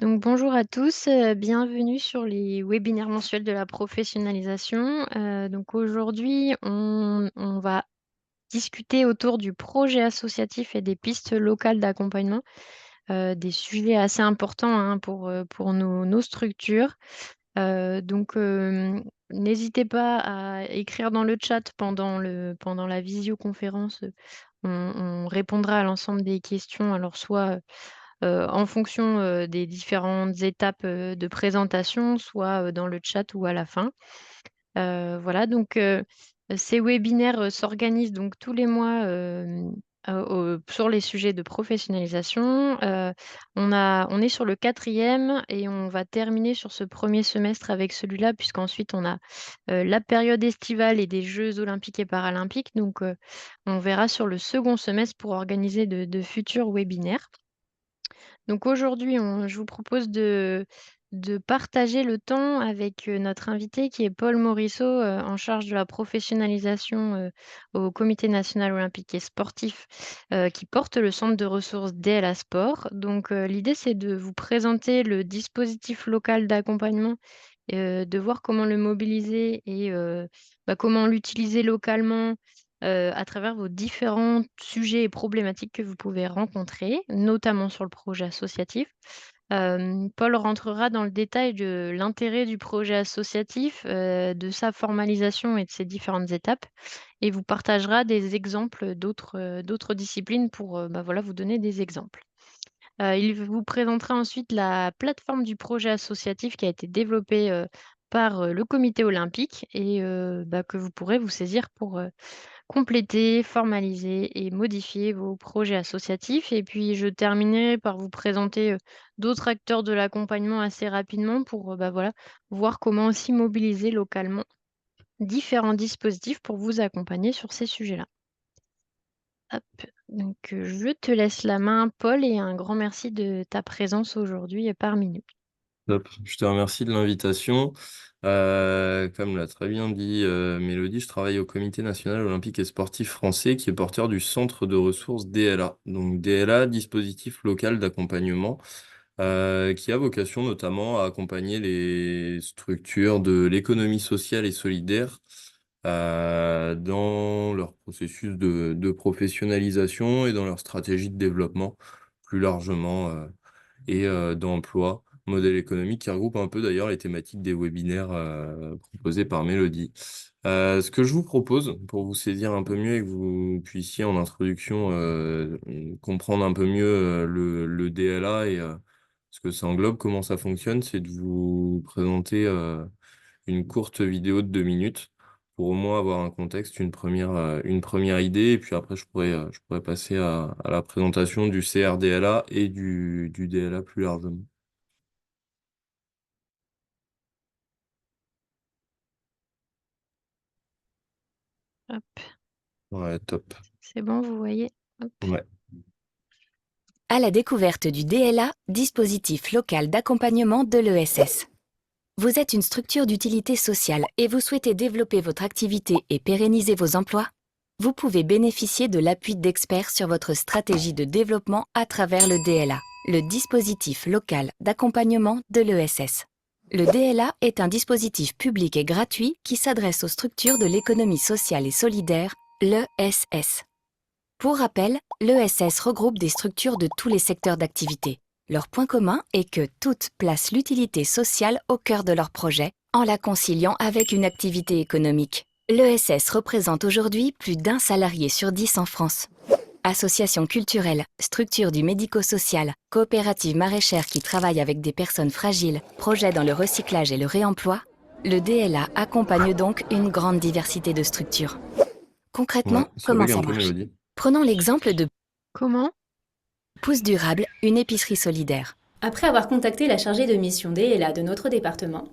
Donc bonjour à tous, bienvenue sur les webinaires mensuels de la professionnalisation. Donc aujourd'hui, on va discuter autour du projet associatif et des pistes locales d'accompagnement, des sujets assez importants, hein, pour nos structures. N'hésitez pas à écrire dans le chat pendant la visioconférence, on répondra à l'ensemble des questions, alors soit en fonction, des différentes étapes, de présentation, soit, dans le chat ou à la fin. Voilà ces webinaires, s'organisent donc tous les mois, sur les sujets de professionnalisation. On est sur le quatrième et on va terminer sur ce premier semestre avec celui-là puisqu'ensuite on a, la période estivale et des jeux olympiques et paralympiques. On verra sur le second semestre pour organiser de futurs webinaires. Donc aujourd'hui, je vous propose de partager le temps avec, notre invité qui est Paul Morisseau, en charge de la professionnalisation, au Comité national olympique et sportif, qui porte le centre de ressources DLA Sport. L'idée, c'est de vous présenter le dispositif local d'accompagnement, de voir comment le mobiliser et comment l'utiliser localement, à travers vos différents sujets et problématiques que vous pouvez rencontrer, notamment sur le projet associatif. Paul rentrera dans le détail de l'intérêt du projet associatif, de sa formalisation et de ses différentes étapes et vous partagera des exemples d'autres disciplines pour, voilà, vous donner des exemples. Il vous présentera ensuite la plateforme du projet associatif qui a été développée, par, le comité olympique et que vous pourrez vous saisir pour, compléter, formaliser et modifier vos projets associatifs. Et puis, je terminerai par vous présenter d'autres acteurs de l'accompagnement assez rapidement pour voilà, voir comment aussi mobiliser localement différents dispositifs pour vous accompagner sur ces sujets-là. Hop, je te laisse la main, Paul, et un grand merci de ta présence aujourd'hui parmi nous. Top. Je te remercie de l'invitation. Comme l'a très bien dit Mélodie, je travaille au Comité national olympique et sportif français qui est porteur du centre de ressources DLA. Donc DLA, dispositif local d'accompagnement, qui a vocation notamment à accompagner les structures de l'économie sociale et solidaire dans leur processus de professionnalisation et dans leur stratégie de développement plus largement d'emploi, modèle économique qui regroupe un peu d'ailleurs les thématiques des webinaires proposés par Mélodie. Ce que je vous propose, pour vous saisir un peu mieux et que vous puissiez en introduction comprendre un peu mieux le DLA et ce que ça englobe, comment ça fonctionne, c'est de vous présenter une courte vidéo de 2 minutes pour au moins avoir un contexte, une première idée, et puis après je pourrais passer à la présentation du CRDLA et du DLA plus largement. Hop, Ouais, top. c'est bon, vous voyez? Hop. Ouais. À la découverte du DLA, dispositif local d'accompagnement de l'ESS. Vous êtes une structure d'utilité sociale et vous souhaitez développer votre activité et pérenniser vos emplois? Vous pouvez bénéficier de l'appui d'experts sur votre stratégie de développement à travers le DLA, le dispositif local d'accompagnement de l'ESS. Le DLA est un dispositif public et gratuit qui s'adresse aux structures de l'économie sociale et solidaire, l'ESS. Pour rappel, l'ESS regroupe des structures de tous les secteurs d'activité. Leur point commun est que toutes placent l'utilité sociale au cœur de leur projet, en la conciliant avec une activité économique. L'ESS représente aujourd'hui plus d'1 salarié sur 10 en France. Associations culturelles, structures du médico-social, coopératives maraîchères qui travaillent avec des personnes fragiles, projets dans le recyclage et le réemploi, le DLA accompagne donc une grande diversité de structures. Ouais, Concrètement, ça comment bug ça un peu, marche? Mélodie. Prenons l'exemple de Comment? Pouce Durable, une épicerie solidaire. Après avoir contacté la chargée de mission DLA de notre département,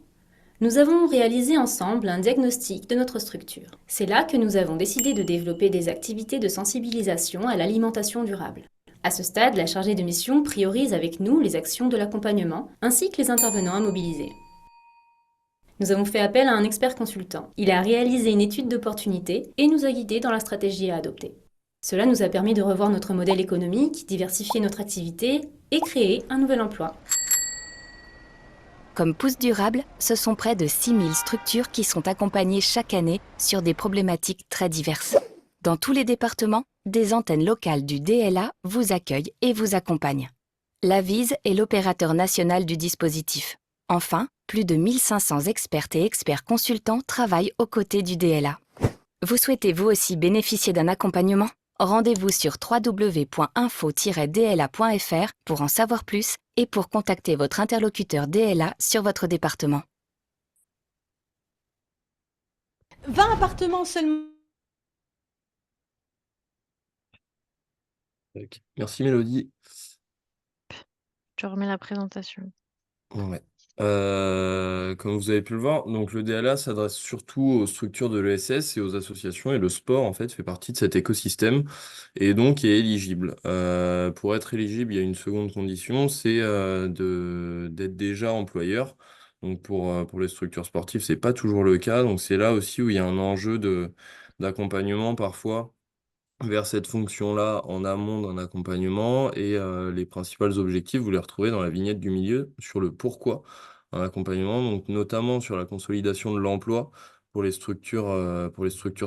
nous avons réalisé ensemble un diagnostic de notre structure. C'est là que nous avons décidé de développer des activités de sensibilisation à l'alimentation durable. À ce stade, la chargée de mission priorise avec nous les actions de l'accompagnement ainsi que les intervenants à mobiliser. Nous avons fait appel à un expert consultant. Il a réalisé une étude d'opportunité et nous a guidés dans la stratégie à adopter. Cela nous a permis de revoir notre modèle économique, diversifier notre activité et créer un nouvel emploi. Comme Pouce Durable, ce sont près de 6000 structures qui sont accompagnées chaque année sur des problématiques très diverses. Dans tous les départements, des antennes locales du DLA vous accueillent et vous accompagnent. L'Avise est l'opérateur national du dispositif. Enfin, plus de 1500 expertes et experts consultants travaillent aux côtés du DLA. Vous souhaitez vous aussi bénéficier d'un accompagnement ? Rendez-vous sur www.info-dla.fr pour en savoir plus et pour contacter votre interlocuteur DLA sur votre département. 20 appartements seulement. Merci Mélodie. Je remets la présentation. Ouais. Comme vous avez pu le voir, donc le DLA s'adresse surtout aux structures de l'ESS et aux associations, et le sport en fait fait partie de cet écosystème et donc est éligible. Pour être éligible, il y a une seconde condition, c'est d'être déjà employeur. Donc pour les structures sportives, c'est pas toujours le cas. Donc c'est là aussi où il y a un enjeu d'accompagnement parfois vers cette fonction-là en amont d'un accompagnement, et les principaux objectifs, vous les retrouvez dans la vignette du milieu sur le pourquoi un accompagnement, donc notamment sur la consolidation de l'emploi pour les structures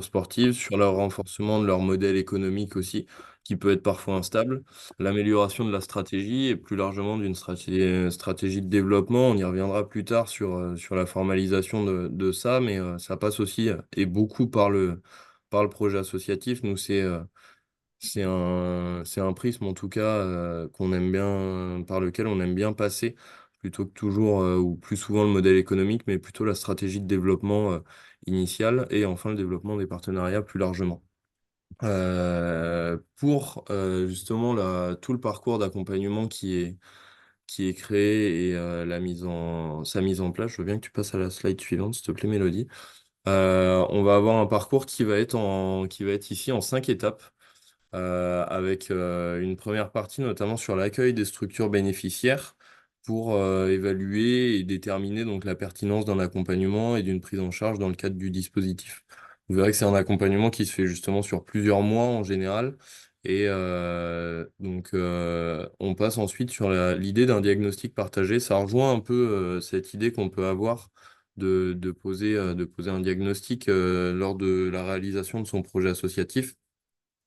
sportives, sur leur renforcement de leur modèle économique aussi, qui peut être parfois instable, l'amélioration de la stratégie et plus largement d'une stratégie de développement. On y reviendra plus tard sur la formalisation de ça, mais ça passe aussi et beaucoup par le projet associatif. Nous, c'est un prisme, en tout cas, qu'on aime bien, par lequel on aime bien passer, plutôt que toujours, ou plus souvent le modèle économique, mais plutôt la stratégie de développement, initiale, et enfin le développement des partenariats plus largement. Pour justement tout le parcours d'accompagnement qui est créé et sa mise en place, je veux bien que tu passes à la slide suivante, s'il te plaît, Mélodie. On va avoir un parcours qui va être ici en 5 étapes, avec une première partie notamment sur l'accueil des structures bénéficiaires pour évaluer et déterminer donc la pertinence d'un accompagnement et d'une prise en charge dans le cadre du dispositif. Vous verrez que c'est un accompagnement qui se fait justement sur plusieurs mois en général. Et donc, on passe ensuite sur l'idée d'un diagnostic partagé. Ça rejoint un peu cette idée qu'on peut avoir de poser un diagnostic lors de la réalisation de son projet associatif.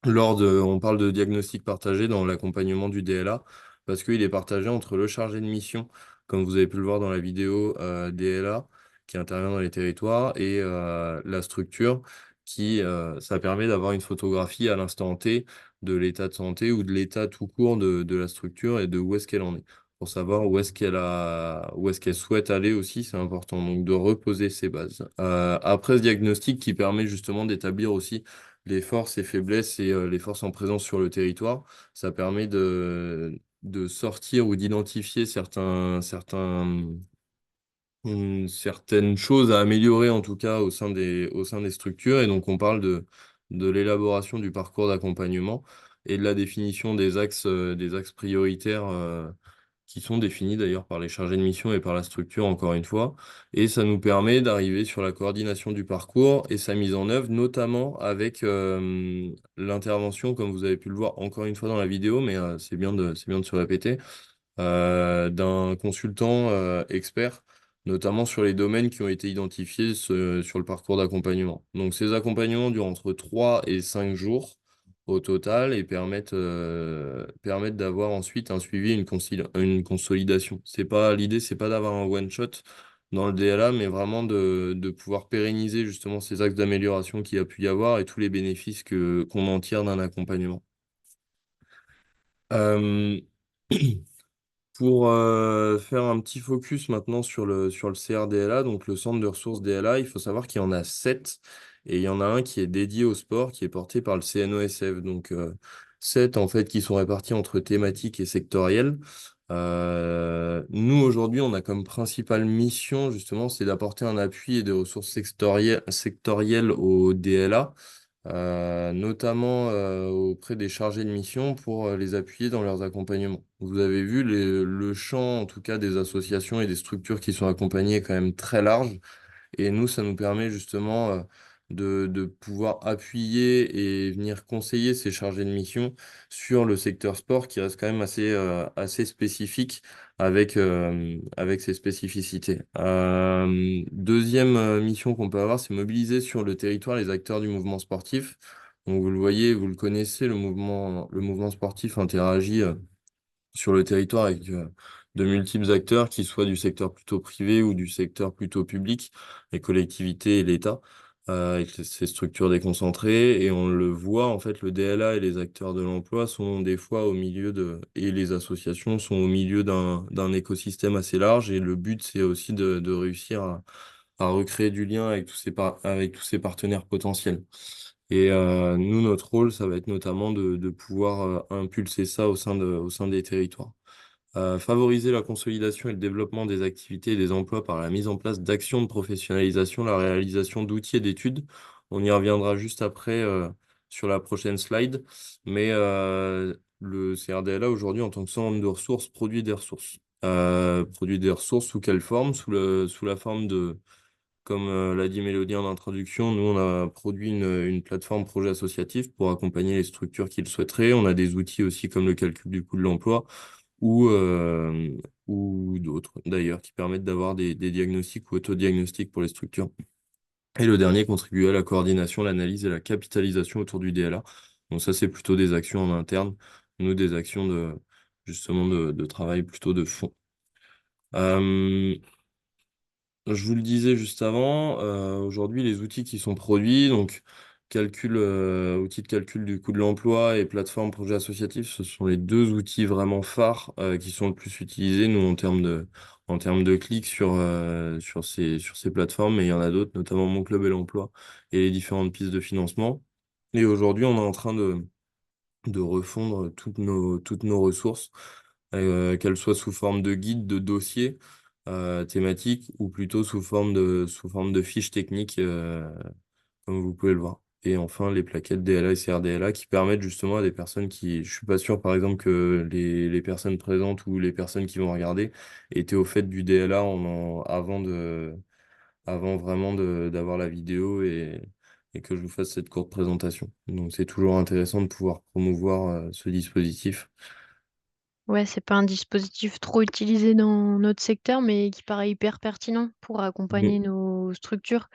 On parle de diagnostic partagé dans l'accompagnement du DLA, parce qu'il est partagé entre le chargé de mission, comme vous avez pu le voir dans la vidéo DLA, qui intervient dans les territoires, et la structure, ça permet d'avoir une photographie à l'instant T de l'état de santé ou de l'état tout court de la structure et de où est-ce qu'elle en est. Pour savoir où est-ce qu'elle souhaite aller aussi, c'est important, donc de reposer ses bases. Après ce diagnostic qui permet justement d'établir aussi les forces et faiblesses et les forces en présence sur le territoire. Ça permet de sortir ou d'identifier certaines choses à améliorer, en tout cas au sein des structures. Et donc, on parle de l'élaboration du parcours d'accompagnement et de la définition des axes prioritaires, qui sont définis d'ailleurs par les chargés de mission et par la structure, encore une fois. Et ça nous permet d'arriver sur la coordination du parcours et sa mise en œuvre, notamment avec l'intervention, comme vous avez pu le voir encore une fois dans la vidéo, mais c'est bien de se répéter, d'un consultant expert, notamment sur les domaines qui ont été identifiés sur le parcours d'accompagnement. Donc ces accompagnements durent entre 3 et 5 jours au total et permettent d'avoir ensuite un suivi, une consolidation. L'idée, c'est pas d'avoir un one-shot dans le DLA, mais vraiment de pouvoir pérenniser justement ces axes d'amélioration qu'il y a pu y avoir et tous les bénéfices qu'on en tire d'un accompagnement. Euh, Pour faire un petit focus maintenant sur le CRDLA, donc le centre de ressources DLA, il faut savoir qu'il y en a 7, et il y en a un qui est dédié au sport, qui est porté par le CNOSF. Donc 7 en fait qui sont répartis entre thématiques et sectorielles. Nous aujourd'hui, on a comme principale mission justement, c'est d'apporter un appui et des ressources sectorielles au DLA, notamment auprès des chargés de mission pour les appuyer dans leurs accompagnements. Vous avez vu, le champ, en tout cas, des associations et des structures qui sont accompagnées est quand même très large. Et nous, ça nous permet justement de pouvoir appuyer et venir conseiller ces chargés de mission sur le secteur sport qui reste quand même assez spécifique avec ses spécificités. Deuxième mission qu'on peut avoir, c'est mobiliser sur le territoire les acteurs du mouvement sportif. Donc vous le voyez, vous le connaissez, le mouvement sportif interagit sur le territoire avec de multiples acteurs, qui soient du secteur plutôt privé ou du secteur plutôt public, les collectivités et l'État, avec ces structures déconcentrées. Et on le voit, en fait, le DLA et les acteurs de l'emploi sont des fois et les associations sont au milieu d'un écosystème assez large. Et le but, c'est aussi de réussir à recréer du lien avec avec tous ces partenaires potentiels. Et nous, notre rôle, ça va être notamment de pouvoir impulser ça au sein des territoires. Favoriser la consolidation et le développement des activités et des emplois par la mise en place d'actions de professionnalisation, la réalisation d'outils et d'études. On y reviendra juste après sur la prochaine slide. Mais le CRDLA, aujourd'hui, en tant que centre de ressources, produit des ressources. Produit des ressources sous quelle forme? Sous la forme de comme l'a dit Mélodie en introduction, nous, on a produit une plateforme projet associatif pour accompagner les structures qui le souhaiteraient. On a des outils aussi comme le calcul du coût de l'emploi ou, euh, ou d'autres, d'ailleurs, qui permettent d'avoir des diagnostics ou autodiagnostics pour les structures. Et le dernier, contribuer à la coordination, l'analyse et la capitalisation autour du DLA. Donc ça, c'est plutôt des actions en interne. Nous, des actions justement de travail plutôt de fond. Euh, Je vous le disais juste avant, aujourd'hui, les outils qui sont produits, donc outils de calcul du coût de l'emploi et plateforme projet associatif, ce sont les deux outils vraiment phares qui sont le plus utilisés, nous, en termes de clics sur ces plateformes, mais il y en a d'autres, notamment Mon Club et l'emploi et les différentes pistes de financement. Et aujourd'hui, on est en train de refondre toutes nos ressources, qu'elles soient sous forme de guides, de dossiers thématiques ou plutôt sous forme de fiches techniques, comme vous pouvez le voir. Et enfin, les plaquettes DLA et CRDLA qui permettent justement à des personnes je suis pas sûr par exemple que les personnes présentes ou les personnes qui vont regarder étaient au fait du DLA avant vraiment d'avoir la vidéo et que je vous fasse cette courte présentation. Donc c'est toujours intéressant de pouvoir promouvoir ce dispositif. Ouais, c'est pas un dispositif trop utilisé dans notre secteur, mais qui paraît hyper pertinent pour accompagner Mm. nos structures,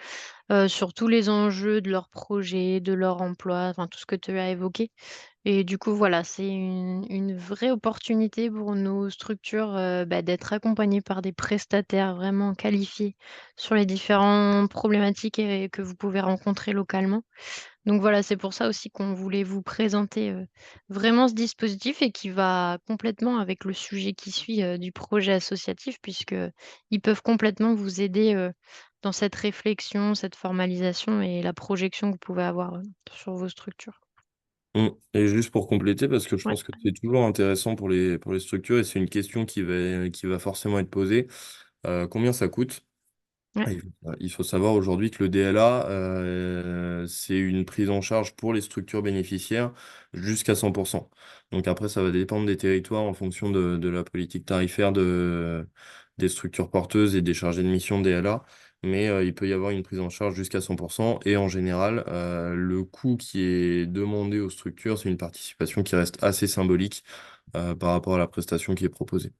sur tous les enjeux de leur projet, de leur emploi, enfin tout ce que tu as évoqué. Et du coup, voilà, c'est une vraie opportunité pour nos structures, d'être accompagnées par des prestataires vraiment qualifiés sur les différentes problématiques que vous pouvez rencontrer localement. Donc voilà, c'est pour ça aussi qu'on voulait vous présenter, vraiment ce dispositif et qui va complètement avec le sujet qui suit, du projet associatif puisque ils peuvent complètement vous aider, dans cette réflexion, cette formalisation et la projection que vous pouvez avoir, sur vos structures. Et juste pour compléter, parce que je Ouais, pense que c'est toujours intéressant pour les structures et c'est une question qui va forcément être posée, combien ça coûte? ouais. Il faut savoir aujourd'hui que le DLA, c'est une prise en charge pour les structures bénéficiaires jusqu'à 100%. Donc après, ça va dépendre des territoires en fonction de la politique tarifaire des structures porteuses et des chargés de mission DLA. Mais il peut y avoir une prise en charge jusqu'à 100%. Et en général, le coût qui est demandé aux structures, c'est une participation qui reste assez symbolique par rapport à la prestation qui est proposée.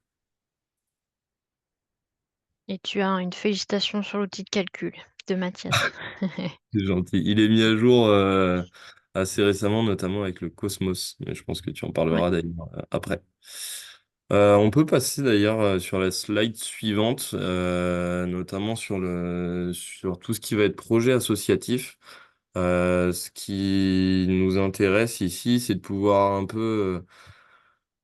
Et tu as une félicitation sur l'outil de calcul de Mathias. C'est gentil. Il est mis à jour assez récemment, notamment avec le Cosmos. Mais je pense que tu en Ouais. parleras d'ailleurs après. On peut passer d'ailleurs sur la slide suivante, notamment sur tout ce qui va être projet associatif. Ce qui nous intéresse ici, c'est de pouvoir un peu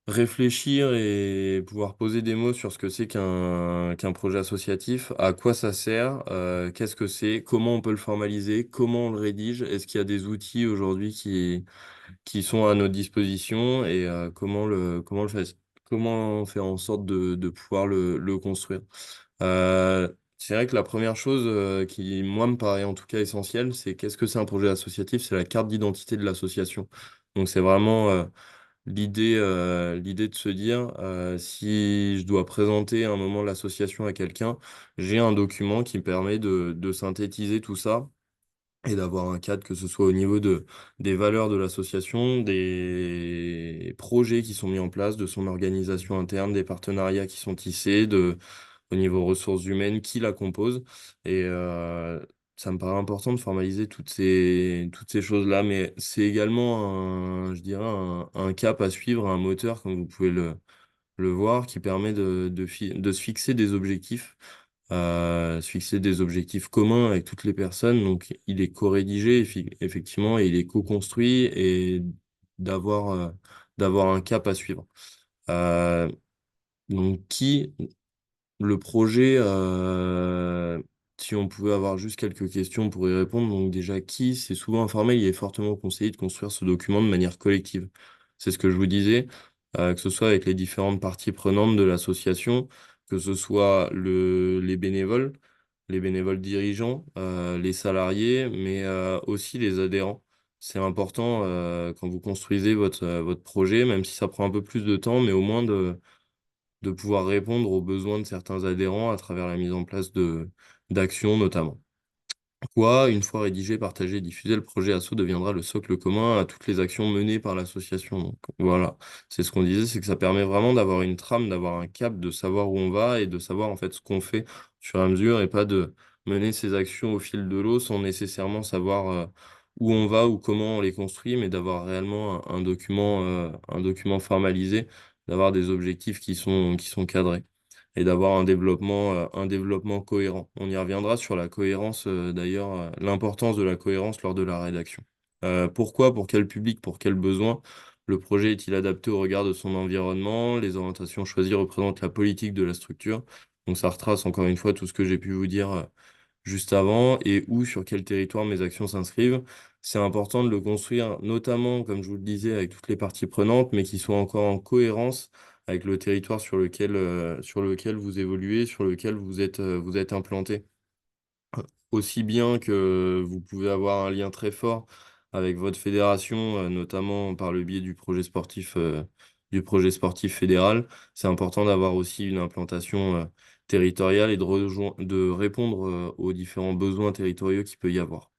réfléchir et pouvoir poser des mots sur ce que c'est qu'un projet associatif, à quoi ça sert, qu'est-ce que c'est, comment on peut le formaliser, comment on le rédige, est-ce qu'il y a des outils aujourd'hui qui sont à notre disposition et comment faire en sorte de pouvoir le construire. C'est vrai que la première chose qui, moi, me paraît en tout cas essentielle, c'est qu'est-ce que c'est un projet associatif? C'est la carte d'identité de l'association. Donc c'est vraiment l'idée de se dire, si je dois présenter un moment de l'association à quelqu'un, j'ai un document qui me permet de synthétiser tout ça et d'avoir un cadre, que ce soit au niveau des valeurs de l'association, des projets qui sont mis en place, de son organisation interne, des partenariats qui sont tissés, au niveau ressources humaines, qui la composent. Et ça me paraît important de formaliser toutes ces choses-là, mais c'est également, je dirais, un cap à suivre, un moteur, comme vous pouvez le voir, qui permet de se fixer des objectifs, se fixer des objectifs communs avec toutes les personnes. Donc, il est co-rédigé, effectivement, et il est co-construit, et d'avoir d'avoir un cap à suivre. Euh, donc, le projet, si on pouvait avoir juste quelques questions pour y répondre, donc déjà, c'est souvent informel, il est fortement conseillé de construire ce document de manière collective. C'est ce que je vous disais, que ce soit avec les différentes parties prenantes de l'association, que ce soit les bénévoles dirigeants, les salariés, mais aussi les adhérents. C'est important, quand vous construisez votre projet, même si ça prend un peu plus de temps, mais au moins de pouvoir répondre aux besoins de certains adhérents à travers la mise en place d'actions notamment. Une fois rédigé, partagé et diffusé, le projet ASSO deviendra le socle commun à toutes les actions menées par l'association. Donc voilà, c'est ce qu'on disait, c'est que ça permet vraiment d'avoir une trame, d'avoir un cap, de savoir où on va et de savoir en fait ce qu'on fait au fur et à mesure, et pas de mener ces actions au fil de l'eau sans nécessairement savoir où on va ou comment on les construit, mais d'avoir réellement un document formalisé, d'avoir des objectifs qui sont cadrés et d'avoir un développement cohérent. On y reviendra sur la cohérence, d'ailleurs, l'importance de la cohérence lors de la rédaction. Pourquoi, pour quel public, pour quels besoins le projet est-il adapté au regard de son environnement? Les orientations choisies représentent la politique de la structure. Donc ça retrace encore une fois tout ce que j'ai pu vous dire juste avant, et où, sur quel territoire mes actions s'inscrivent. C'est important de le construire, notamment, comme je vous le disais, avec toutes les parties prenantes, mais qui soit encore en cohérence avec le territoire sur lequel vous évoluez, sur lequel vous êtes implanté. Aussi bien que vous pouvez avoir un lien très fort avec votre fédération, notamment par le biais du projet sportif fédéral, c'est important d'avoir aussi une implantation territoriale et de répondre aux différents besoins territoriaux qu'il peut y avoir.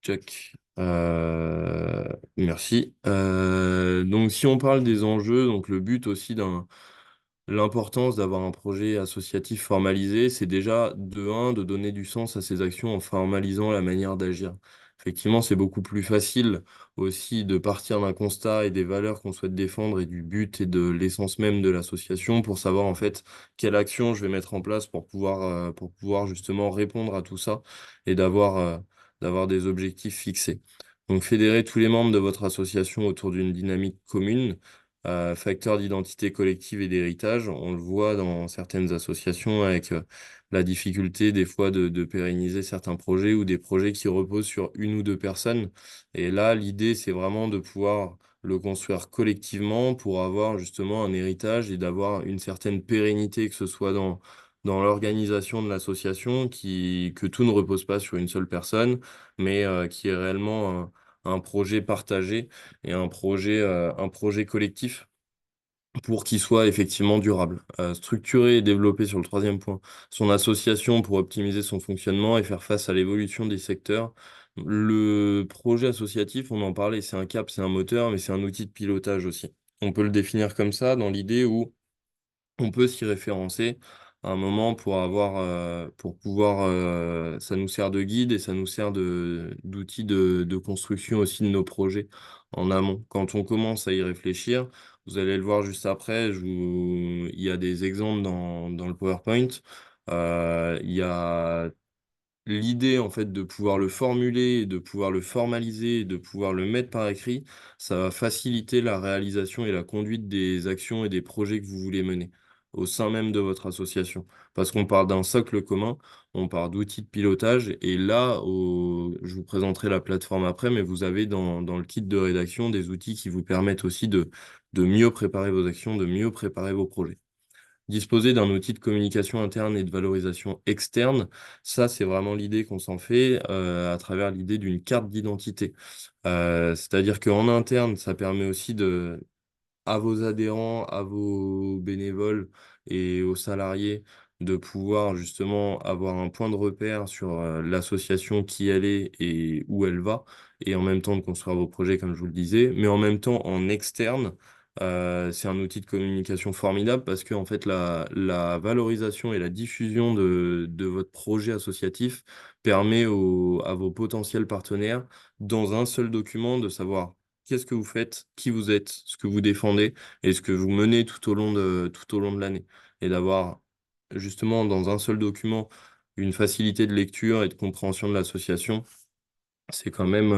Check. Merci. Donc, si on parle des enjeux, donc le but aussi l'importance d'avoir un projet associatif formalisé, c'est déjà de un, de donner du sens à ces actions en formalisant la manière d'agir. Effectivement, c'est beaucoup plus facile aussi de partir d'un constat et des valeurs qu'on souhaite défendre et du but et de l'essence même de l'association pour savoir en fait quelle action je vais mettre en place pour pouvoir justement répondre à tout ça et d'avoir des objectifs fixés. Donc, fédérer tous les membres de votre association autour d'une dynamique commune, facteur d'identité collective et d'héritage. On le voit dans certaines associations avec la difficulté des fois de pérenniser certains projets ou des projets qui reposent sur une ou deux personnes. Et là, l'idée, c'est vraiment de pouvoir le construire collectivement pour avoir justement un héritage et d'avoir une certaine pérennité, que ce soit dans l'organisation de l'association, que tout ne repose pas sur une seule personne, mais qui est réellement un projet partagé et un projet collectif pour qu'il soit effectivement durable. Structurer et développer, sur le troisième point, son association pour optimiser son fonctionnement et faire face à l'évolution des secteurs. Le projet associatif, on en parlait, c'est un cap, c'est un moteur, mais c'est un outil de pilotage aussi. On peut le définir comme ça dans l'idée où on peut s'y référencer à un moment pour pouvoir, ça nous sert de guide et ça nous sert d'outil de construction aussi de nos projets en amont. Quand on commence à y réfléchir, vous allez le voir juste après, il y a des exemples dans le PowerPoint. Il y a l'idée en fait de pouvoir le formuler, de pouvoir le formaliser, et de pouvoir le mettre par écrit, ça va faciliter la réalisation et la conduite des actions et des projets que vous voulez mener au sein même de votre association. Parce qu'on part d'un socle commun, on part d'outils de pilotage, et là, je vous présenterai la plateforme après, mais vous avez dans le kit de rédaction des outils qui vous permettent aussi de mieux préparer vos actions, de mieux préparer vos projets. Disposer d'un outil de communication interne et de valorisation externe, ça, c'est vraiment l'idée qu'on s'en fait à travers l'idée d'une carte d'identité. C'est-à-dire qu'en interne, ça permet aussi à vos adhérents, à vos bénévoles et aux salariés de pouvoir justement avoir un point de repère sur l'association, qui elle est et où elle va, et en même temps de construire vos projets, comme je vous le disais, mais en même temps en externe. C'est un outil de communication formidable parce que en fait la valorisation et la diffusion de votre projet associatif permet à vos potentiels partenaires, dans un seul document, de savoir qu'est-ce que vous faites, qui vous êtes, ce que vous défendez et ce que vous menez tout au long de l'année. Et d'avoir justement dans un seul document une facilité de lecture et de compréhension de l'association, c'est quand même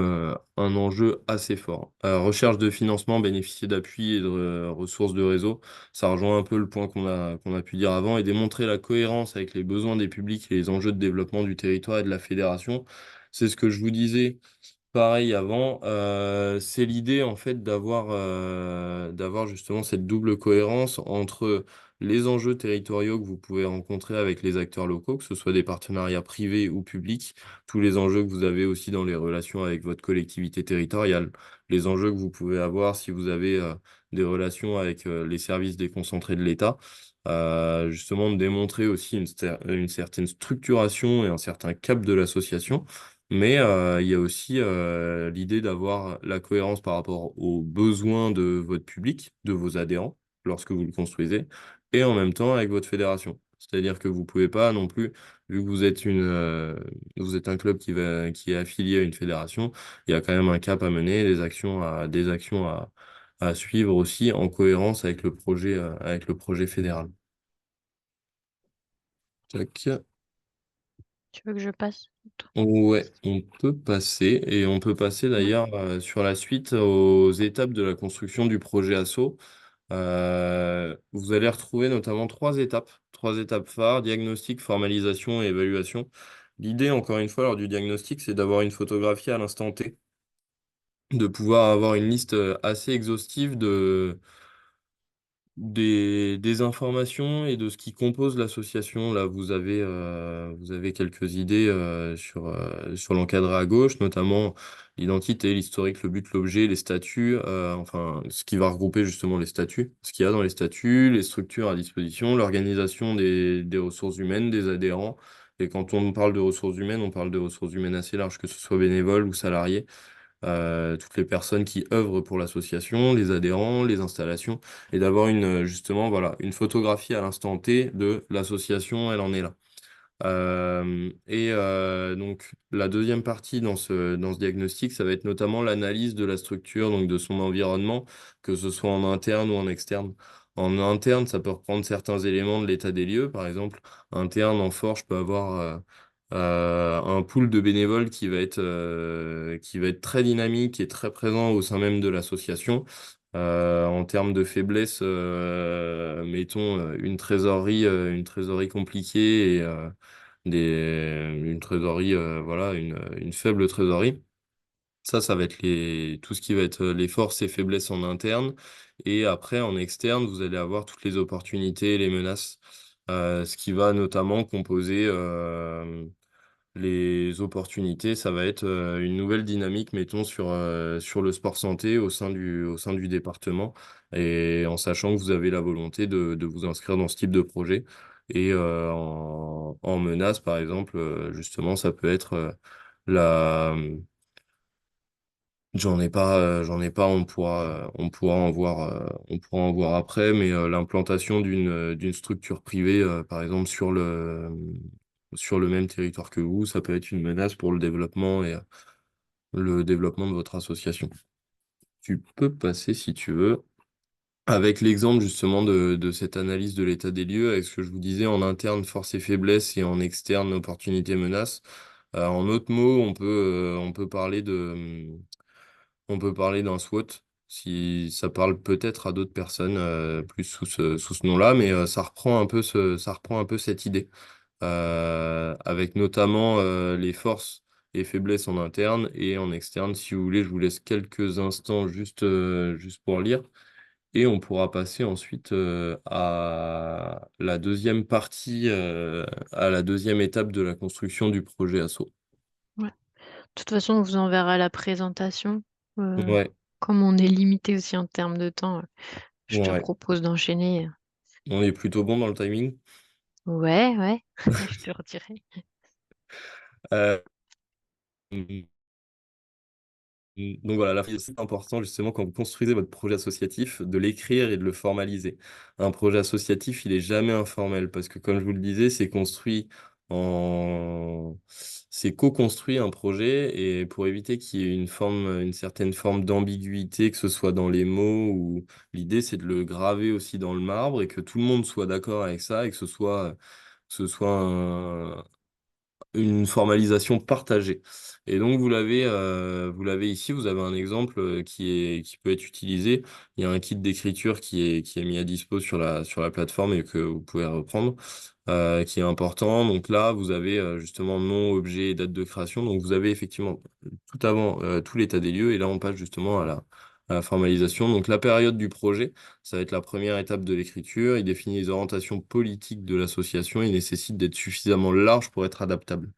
un enjeu assez fort. Recherche de financement, bénéficier d'appui et de ressources de réseau, ça rejoint un peu le point qu'on a pu dire avant, et démontrer la cohérence avec les besoins des publics et les enjeux de développement du territoire et de la fédération. C'est ce que je vous disais. Pareil avant, c'est l'idée en fait d'avoir justement cette double cohérence entre les enjeux territoriaux que vous pouvez rencontrer avec les acteurs locaux, que ce soit des partenariats privés ou publics, tous les enjeux que vous avez aussi dans les relations avec votre collectivité territoriale, les enjeux que vous pouvez avoir si vous avez des relations avec les services déconcentrés de l'État, justement de démontrer aussi une certaine structuration et un certain cap de l'association. Mais il y a aussi l'idée d'avoir la cohérence par rapport aux besoins de votre public, de vos adhérents, lorsque vous le construisez, et en même temps avec votre fédération. C'est-à-dire que vous pouvez pas non plus, vu que vous êtes un club qui est affilié à une fédération, il y a quand même un cap à mener, des actions à suivre aussi en cohérence avec le projet fédéral. Tac. Tu veux que je passe? Ouais, on peut passer, et on peut passer Ouais. d'ailleurs sur la suite aux étapes de la construction du projet ASSO. Vous allez retrouver notamment trois étapes phares: diagnostic, formalisation et évaluation. L'idée, encore une fois, lors du diagnostic, c'est d'avoir une photographie à l'instant T, de pouvoir avoir une liste assez exhaustive des informations et de ce qui compose l'association. Là, vous avez quelques idées sur l'encadré à gauche, notamment l'identité, l'historique, le but, l'objet, les statuts, enfin, ce qui va regrouper justement les statuts, ce qu'il y a dans les statuts, les structures à disposition, l'organisation des ressources humaines, des adhérents. Et quand on parle de ressources humaines, on parle de ressources humaines assez larges, que ce soit bénévoles ou salariés, toutes les personnes qui œuvrent pour l'association, les adhérents, les installations, et d'avoir justement, voilà, une photographie à l'instant T de l'association, elle en est là. Donc, la deuxième partie dans ce diagnostic, ça va être notamment l'analyse de la structure, donc de son environnement, que ce soit en interne ou en externe. En interne, ça peut reprendre certains éléments de l'état des lieux. Par exemple, interne, en forge, je peux avoir un pool de bénévoles qui va être très dynamique et très présent au sein même de l'association. En termes de faiblesse, mettons une trésorerie compliquée et une trésorerie, voilà, une faible trésorerie. Ça va être tout ce qui va être les forces et faiblesses en interne. Et après, en externe, vous allez avoir toutes les opportunités et les menaces. Ce qui va notamment composer les opportunités, ça va être une nouvelle dynamique, mettons, sur le sport santé au sein du département, et en sachant que vous avez la volonté de vous inscrire dans ce type de projet. Et en menace, par exemple, justement, ça peut être la... j'en ai pas, on pourra en voir après, mais l'implantation d'une structure privée, par exemple, sur le même territoire que vous, ça peut être une menace pour le développement de votre association. Tu peux passer si tu veux, avec l'exemple justement de cette analyse de l'état des lieux, avec ce que je vous disais en interne, force et faiblesse, et en externe, opportunité, menace. En autre mot, on peut parler on peut parler d'un SWOT, si ça parle peut-être à d'autres personnes, plus sous ce nom-là, mais ça reprend un peu cette idée, avec notamment les forces et faiblesses en interne et en externe. Si vous voulez, je vous laisse quelques instants juste pour lire, et on pourra passer ensuite à la deuxième partie, à la deuxième étape de la construction du projet ASSO. Ouais. De toute façon, on vous enverra la présentation. Ouais, Comme on est limité aussi en termes de temps, je te ouais. propose d'enchaîner. On est plutôt bon dans le timing. Ouais, ouais, je te redirai. Euh, Donc voilà, c'est important justement quand vous construisez votre projet associatif, de l'écrire et de le formaliser. Un projet associatif, il est jamais informel parce que comme je vous le disais, en... c'est co-construit un projet et pour éviter qu'il y ait une certaine forme d'ambiguïté, que ce soit dans les mots ou l'idée, c'est de le graver aussi dans le marbre et que tout le monde soit d'accord avec ça et que ce soit une formalisation partagée. Et donc, vous l'avez ici, vous avez un exemple qui peut être utilisé. Il y a un kit d'écriture qui est mis à dispo sur la plateforme et que vous pouvez reprendre, qui est important. Donc là, vous avez justement nom, objet et date de création. Donc, vous avez effectivement tout avant tout l'état des lieux. Et là, on passe justement à la formalisation. Donc, la période du projet, ça va être la première étape de l'écriture. Il définit les orientations politiques de l'association. Il nécessite d'être suffisamment large pour être adaptable.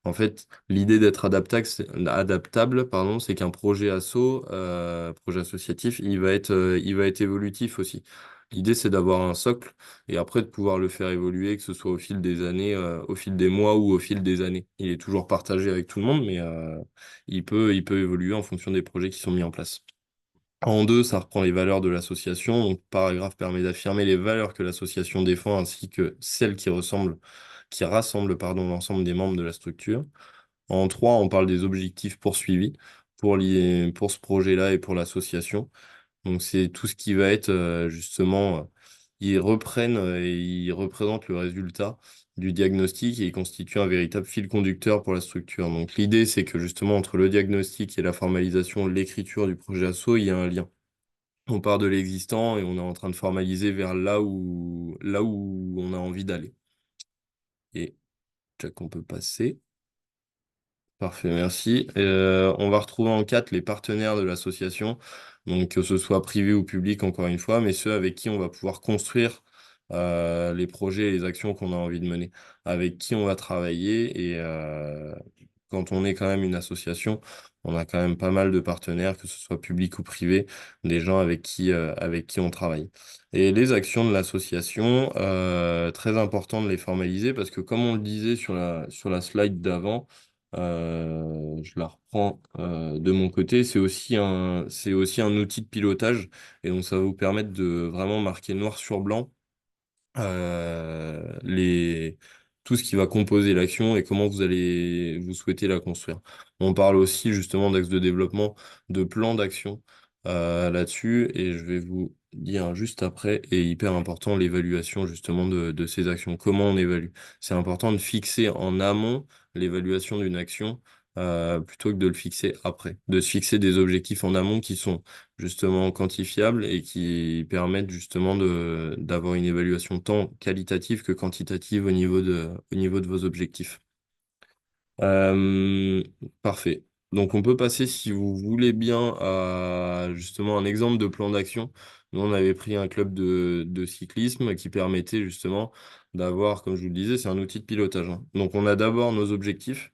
En fait, l'idée d'être adaptable, pardon, c'est qu'un projet associatif, il va être évolutif aussi. L'idée, c'est d'avoir un socle et après de pouvoir le faire évoluer, que ce soit au fil des années, au fil des mois ou au fil des années. Il est toujours partagé avec tout le monde, mais il peut évoluer en fonction des projets qui sont mis en place. En deux, ça reprend les valeurs de l'association. Donc, le paragraphe permet d'affirmer les valeurs que l'association défend ainsi que celles qui rassemblent, pardon, l'ensemble des membres de la structure. En trois, on parle des objectifs poursuivis pour ce projet-là et pour l'association. Donc, c'est tout ce qui va être justement, ils reprennent et ils représentent le résultat du diagnostic et ils constituent un véritable fil conducteur pour la structure. Donc, l'idée, c'est que justement, entre le diagnostic et la formalisation, l'écriture du projet asso, il y a un lien. On part de l'existant et on est en train de formaliser vers là où on a envie d'aller. Et check, on peut passer. Parfait, merci. On va retrouver en 4 les partenaires de l'association, donc que ce soit privé ou public, encore une fois, mais ceux avec qui on va pouvoir construire les projets et les actions qu'on a envie de mener, avec qui on va travailler. Et quand on est quand même une association, on a quand même pas mal de partenaires, que ce soit public ou privé, des gens avec qui on travaille. Et les actions de l'association, très important de les formaliser parce que comme on le disait sur la slide d'avant, je la reprends de mon côté. C'est aussi un outil de pilotage et donc ça va vous permettre de vraiment marquer noir sur blanc euh, les, tout ce qui va composer l'action et comment vous souhaitez la construire. On parle aussi justement d'axes de développement, de plans d'action là-dessus et je vais vous dire juste après, et hyper important, l'évaluation justement de ces actions. Comment on évalue? C'est important de fixer en amont l'évaluation d'une action plutôt que de le fixer après, de se fixer des objectifs en amont qui sont justement quantifiables et qui permettent justement d'avoir une évaluation tant qualitative que quantitative au niveau de vos objectifs. Euh, Parfait. Donc on peut passer, si vous voulez bien, à justement un exemple de plan d'action. Nous, on avait pris un club de cyclisme qui permettait justement d'avoir, comme je vous le disais, c'est un outil de pilotage, hein. Donc on a d'abord nos objectifs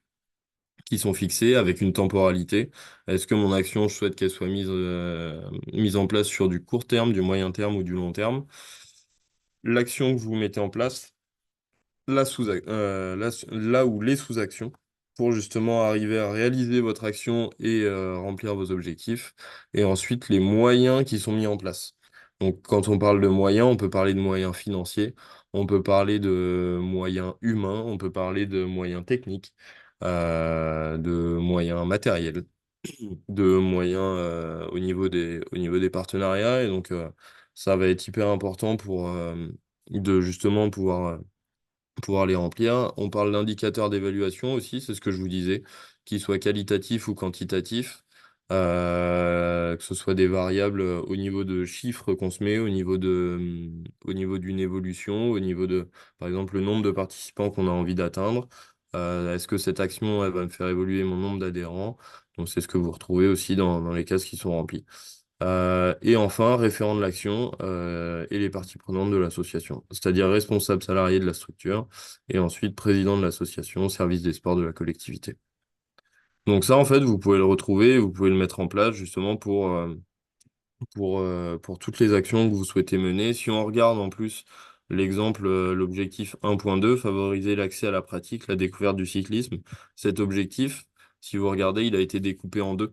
qui sont fixés avec une temporalité. Est-ce que mon action, je souhaite qu'elle soit mise en place sur du court terme, du moyen terme ou du long terme? L'action que vous mettez en place, là où les sous-actions, pour justement arriver à réaliser votre action et remplir vos objectifs. Et ensuite, les moyens qui sont mis en place. Donc, quand on parle de moyens, on peut parler de moyens financiers, on peut parler de moyens humains, on peut parler de moyens techniques, de moyens matériels, de moyens au niveau des partenariats. Et donc, ça va être hyper important de justement pouvoir les remplir. On parle d'indicateurs d'évaluation aussi, c'est ce que je vous disais, qu'ils soient qualitatifs ou quantitatifs, que ce soit des variables au niveau de chiffres qu'on se met, au niveau d'une évolution, au niveau de, par exemple, le nombre de participants qu'on a envie d'atteindre. Est-ce que cette action, elle va me faire évoluer mon nombre d'adhérents? Donc, c'est ce que vous retrouvez aussi dans les cases qui sont remplies. Et enfin, référent de l'action et les parties prenantes de l'association, c'est-à-dire responsable salarié de la structure et ensuite président de l'association, service des sports de la collectivité. Donc ça, en fait, vous pouvez le retrouver, vous pouvez le mettre en place justement pour toutes les actions que vous souhaitez mener. Si on regarde en plus L'exemple, l'objectif 1.2, favoriser l'accès à la pratique, la découverte du cyclisme. Cet objectif, si vous regardez, il a été découpé en deux.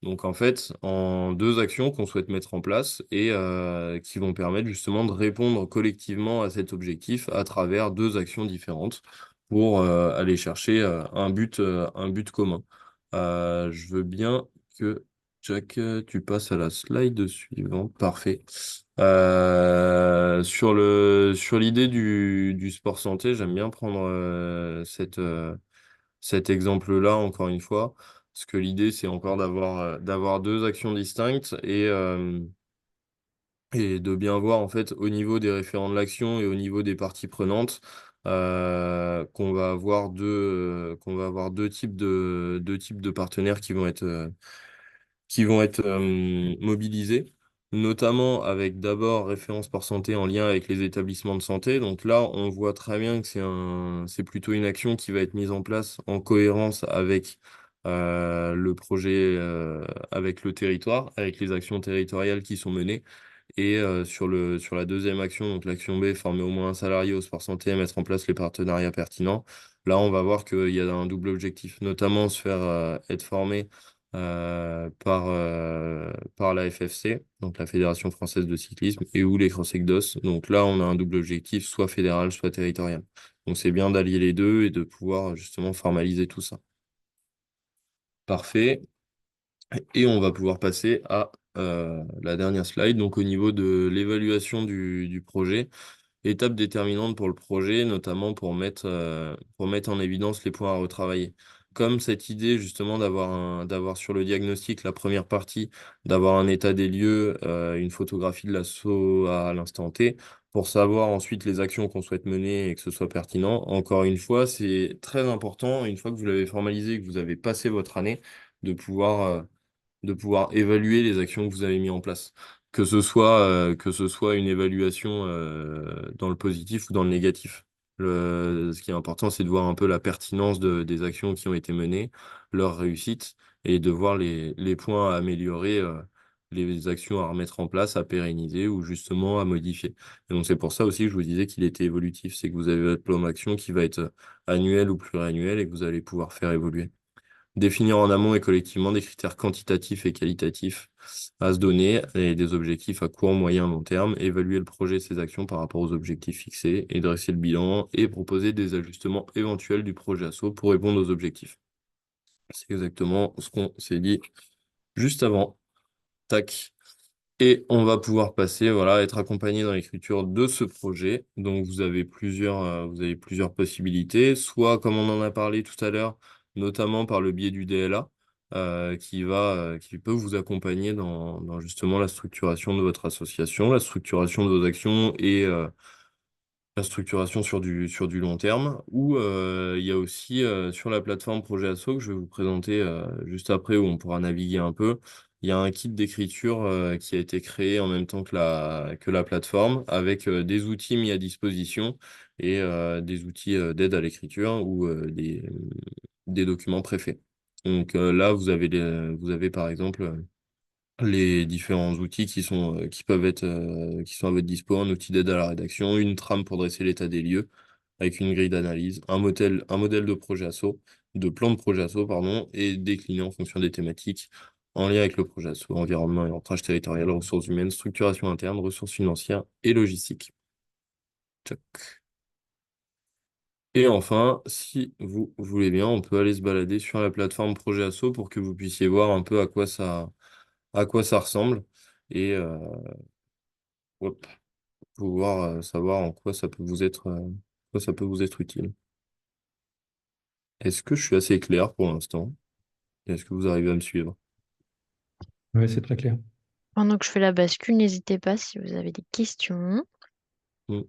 Donc en fait, en deux actions qu'on souhaite mettre en place et qui vont permettre justement de répondre collectivement à cet objectif à travers deux actions différentes pour aller chercher un but commun. Je veux bien que Jack, tu passes à la slide suivante. Parfait. Sur l'idée du sport santé, j'aime bien prendre cet exemple-là, encore une fois, parce que l'idée, c'est encore d'avoir deux actions distinctes et de bien voir, en fait, au niveau des référents de l'action et au niveau des parties prenantes, qu'on va avoir deux types de partenaires qui vont être mobilisés, notamment avec d'abord Référence Sport Santé en lien avec les établissements de santé. Donc là, on voit très bien que c'est plutôt une action qui va être mise en place en cohérence avec le projet, avec le territoire, avec les actions territoriales qui sont menées. Et sur la deuxième action, donc l'action B, former au moins un salarié au sport santé et mettre en place les partenariats pertinents. Là, on va voir qu'il y a un double objectif, notamment se faire être formé par la FFC, donc la Fédération française de cyclisme, et ou les Crossecdos. Donc là, on a un double objectif, soit fédéral, soit territorial. Donc c'est bien d'allier les deux et de pouvoir justement formaliser tout ça. Parfait. Et on va pouvoir passer à la dernière slide, donc au niveau de l'évaluation du projet. Étape déterminante pour le projet, notamment pour mettre en évidence les points à retravailler. Comme cette idée justement d'avoir sur le diagnostic, la première partie, d'avoir un état des lieux, une photographie de l'assaut à l'instant T, pour savoir ensuite les actions qu'on souhaite mener et que ce soit pertinent. Encore une fois, c'est très important, une fois que vous l'avez formalisé et que vous avez passé votre année, de pouvoir évaluer les actions que vous avez mis en place. Que ce soit une évaluation dans le positif ou dans le négatif. Ce qui est important, c'est de voir un peu la pertinence des actions qui ont été menées, leur réussite, et de voir les points à améliorer, les actions à remettre en place, à pérenniser ou justement à modifier. Et donc c'est pour ça aussi que je vous disais qu'il était évolutif, c'est que vous avez votre plan d'action qui va être annuel ou pluriannuel et que vous allez pouvoir faire évoluer. Définir en amont et collectivement des critères quantitatifs et qualitatifs à se donner et des objectifs à court, moyen, long terme, évaluer le projet et ses actions par rapport aux objectifs fixés et dresser le bilan et proposer des ajustements éventuels du projet ASSO pour répondre aux objectifs. C'est exactement ce qu'on s'est dit juste avant. Tac. Et on va pouvoir passer, voilà, être accompagné dans l'écriture de ce projet. Donc, vous avez plusieurs possibilités, soit comme on en a parlé tout à l'heure, notamment par le biais du DLA, qui peut vous accompagner dans justement la structuration de votre association, la structuration de vos actions et la structuration sur du long terme, ou il y a aussi sur la plateforme Projet Asso que je vais vous présenter juste après, où on pourra naviguer un peu. Il y a un kit d'écriture qui a été créé en même temps que la plateforme, avec des outils mis à disposition et des outils d'aide à l'écriture ou des documents préfaits. Donc là, vous avez par exemple les différents outils qui sont à votre dispo, un outil d'aide à la rédaction, une trame pour dresser l'état des lieux avec une grille d'analyse, un modèle de plan de projet asso, pardon, et décliné en fonction des thématiques en lien avec le projet asso, environnement et ancrage territorial, ressources humaines, structuration interne, ressources financières et logistique. Tchac. Et enfin, si vous voulez bien, on peut aller se balader sur la plateforme Projet Asso pour que vous puissiez voir un peu à quoi ça ressemble et hop, pouvoir savoir en quoi ça peut quoi ça peut vous être utile. Est-ce que je suis assez clair pour l'instant? Est-ce que vous arrivez à me suivre? Oui, c'est très clair. Pendant que je fais la bascule, n'hésitez pas si vous avez des questions. Mm.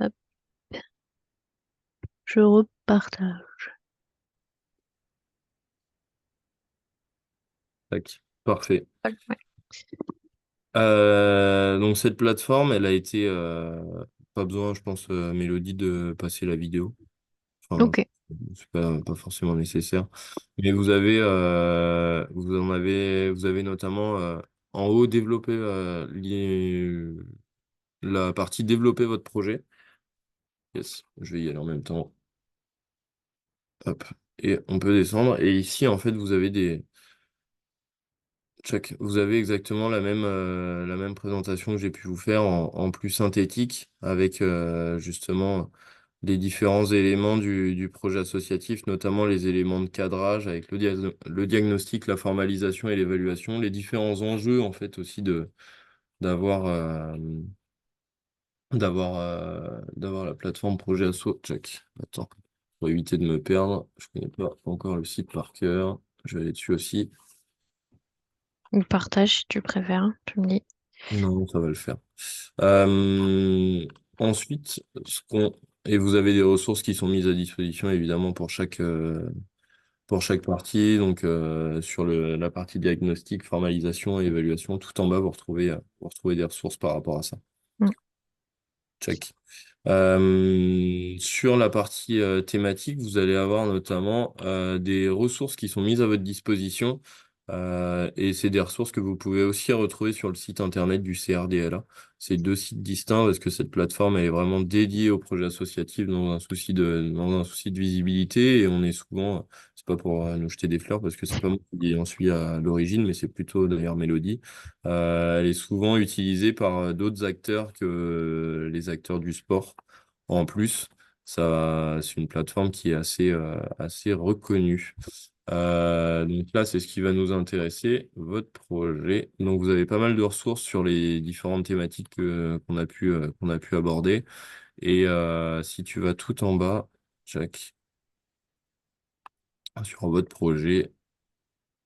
Hop, je repartage. Tac. Parfait. Ouais. Donc cette plateforme, elle a été pas besoin, je pense, Mélodie, de passer la vidéo. Enfin, Ok. c'est pas forcément nécessaire. Mais vous avez notamment en haut développé la partie développer votre projet. Yes, je vais y aller en même temps. Hop. Et on peut descendre. Et ici, en fait, vous avez exactement la même présentation que j'ai pu vous faire en plus synthétique avec justement les différents éléments du projet associatif, notamment les éléments de cadrage avec le diagnostic, la formalisation et l'évaluation, les différents enjeux en fait aussi d'avoir d'avoir la plateforme projet asso. Check. Attends, pour éviter de me perdre, je connais pas encore le site par cœur. Je vais aller dessus aussi. Ou partage si tu préfères, hein, tu me dis. Non, ça va le faire. Euh, ensuite, et vous avez des ressources qui sont mises à disposition évidemment pour chaque partie. Donc sur la partie diagnostic, formalisation et évaluation, tout en bas, vous retrouvez des ressources par rapport à ça. Mm. Check. Sur la partie thématique, vous allez avoir notamment des ressources qui sont mises à votre disposition. Et c'est des ressources que vous pouvez aussi retrouver sur le site internet du CRDLA. C'est deux sites distincts parce que cette plateforme elle est vraiment dédiée au projet associatif dans un souci de visibilité. Et on est souvent, c'est pas pour nous jeter des fleurs parce que c'est pas moi qui en suis à l'origine, mais c'est plutôt d'ailleurs Mélodie. Elle est souvent utilisée par d'autres acteurs que les acteurs du sport. En plus, c'est une plateforme qui est assez reconnue. Donc là, c'est ce qui va nous intéresser, votre projet. Donc vous avez pas mal de ressources sur les différentes thématiques qu'on a pu aborder. Et si tu vas tout en bas, Jack, sur votre projet,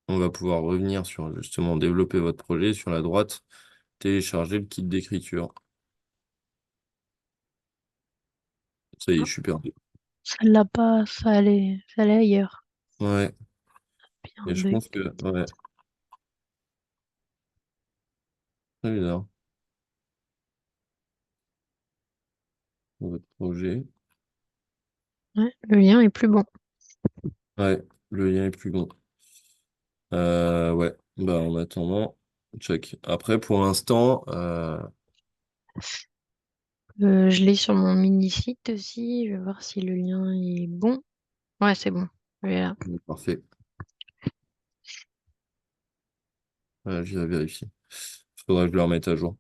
on va pouvoir revenir sur justement développer votre projet. Sur la droite, télécharger le kit d'écriture. Ça y est, je suis perdu. Ça l'a pas, ça allait ailleurs. Ouais, Puis un et je bug. pense que, ouais, très bizarre. Votre projet. Ouais, le lien est plus bon. Ouais, le lien est plus bon. Ouais, bah en attendant, check. Après, pour l'instant, Je l'ai sur mon mini-site aussi. Je vais voir si le lien est bon. Ouais, c'est bon. Voilà. parfait. Je vais vérifier. Faudrait que je le remette à jour.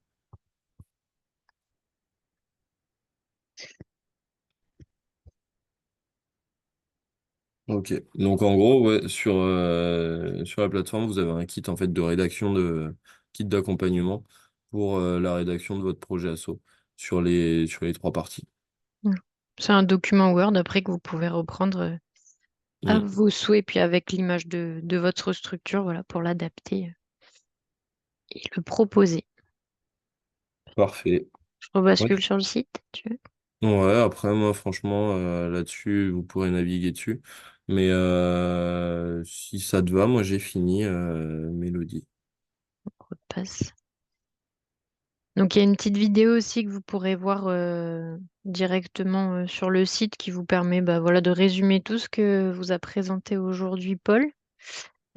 Ok. Donc en gros, ouais, sur la plateforme, vous avez un kit en fait de rédaction kit d'accompagnement pour la rédaction de votre projet asso sur les trois parties. Mm. C'est un document Word après que vous pouvez reprendre à Mm, vos souhaits, puis avec l'image de votre structure, voilà, pour l'adapter et le proposer. parfait. Je Ouais. rebascule sur le site, tu veux? Ouais, après, moi, franchement, là-dessus, vous pourrez naviguer dessus. Mais si ça te va, moi, j'ai fini, Mélodie. Mot de passe. Donc il y a une petite vidéo aussi que vous pourrez voir directement sur le site qui vous permet bah, voilà, de résumer tout ce que vous a présenté aujourd'hui Paul.